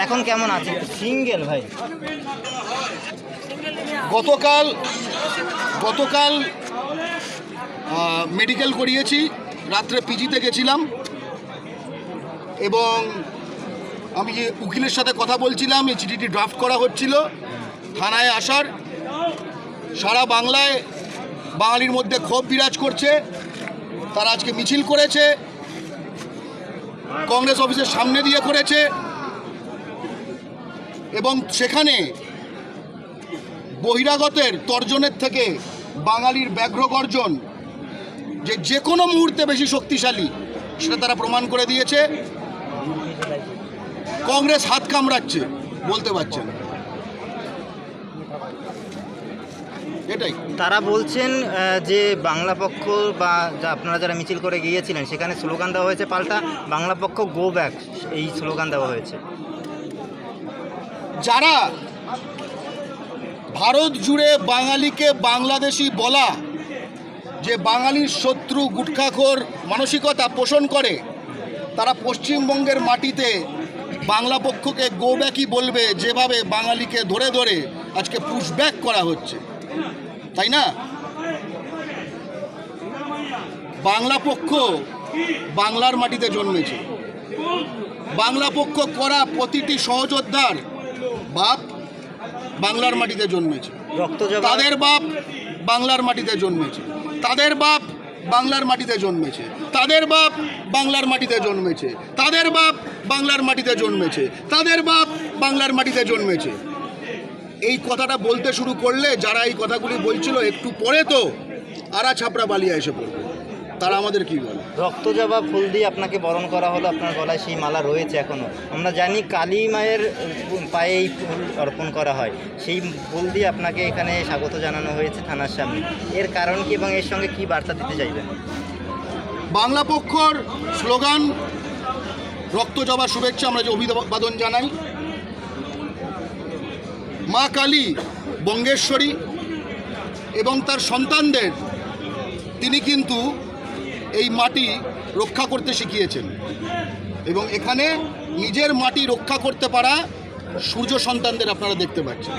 এখন কেমন আছে? সিঙ্গেল ভাই। গতকাল মেডিকেল করিয়েছি, রাত্রে পিজিতে গেছিলাম এবং আমি যে উকিলের সাথে কথা বলছিলাম, এই চিঠিটি ড্রাফট করা হচ্ছিল থানায় আসার। সারা বাংলায় বাঙালির মধ্যে ক্ষোভ বিরাজ করছে। তারা আজকে মিছিল করেছে, কংগ্রেস অফিসের সামনে দিয়ে করেছে এবং সেখানে বহিরাগতের তর্জনের থেকে বাঙালির ব্যগ্র গর্জন যে কোনো মুহূর্তে বেশি শক্তিশালী, সেটা তারা প্রমাণ করে দিয়েছে। কংগ্রেস হাত কামড়াচ্ছে, বলতে পারছে না, এটাই। তারা বলছেন যে বাংলা পক্ষ বা আপনারা যারা মিছিল করে গিয়েছিলেন সেখানে স্লোগান দেওয়া হয়েছে পাল্টা বাংলা পক্ষ গো ব্যাক, এই স্লোগান দেওয়া হয়েছে। যারা ভারত জুড়ে বাঙালিকে বাংলাদেশি বলা, যে বাঙালির শত্রু গুটখাখোর মানসিকতা পোষণ করে, তারা পশ্চিমবঙ্গের মাটিতে বাংলা পক্ষকে গো ব্যাকই বলবে, যেভাবে বাঙালিকে ধরে ধরে আজকে পুশব্যাক করা হচ্ছে, তাই না? বাংলা পক্ষ বাংলার মাটিতে জন্মেছে। বাংলা পক্ষ করা প্রতিটি সহযোদ্ধার বাপ বাংলার মাটিতে জন্মেছে। তাদের বাপ বাংলার মাটিতে জন্মেছে, তাদের বাপ বাংলার মাটিতে জন্মেছে, তাদের বাপ বাংলার মাটিতে জন্মেছে, তাদের বাপ বাংলার মাটিতে জন্মেছে, তাদের বাপ বাংলার মাটিতে জন্মেছে। এই কথাটা বলতে শুরু করলে যারা এই কথাগুলি বলছিল, একটু পরে তো আরা ছাপড়া বালিয়া এসে পড়বে। তারা আমাদের কি বলে? রক্তজবা ফুল দিয়ে আপনাকে বরণ করা হলো, আপনার গলায় সেই মালা রয়েছে এখনও। আমরা জানি কালী মায়ের পায়ে এই ফুল অর্পণ করা হয়, সেই ফুল দিয়ে আপনাকে এখানে স্বাগত জানানো হয়েছে থানার সামনে। এর কারণ কি এবং এর সঙ্গে কি বার্তা দিতে চাইবেন? বাংলা পক্ষর স্লোগান রক্তজবা শুভেচ্ছা, আমরা যে অভিবাদন জানাই। মা কালী বঙ্গেশ্বরী এবং তার সন্তানদের তিনি কিন্তু এই মাটি রক্ষা করতে শিখিয়েছেন এবং এখানে নিজের মাটি রক্ষা করতে পারা সূর্য সন্তানদের আপনারা দেখতে পাচ্ছেন।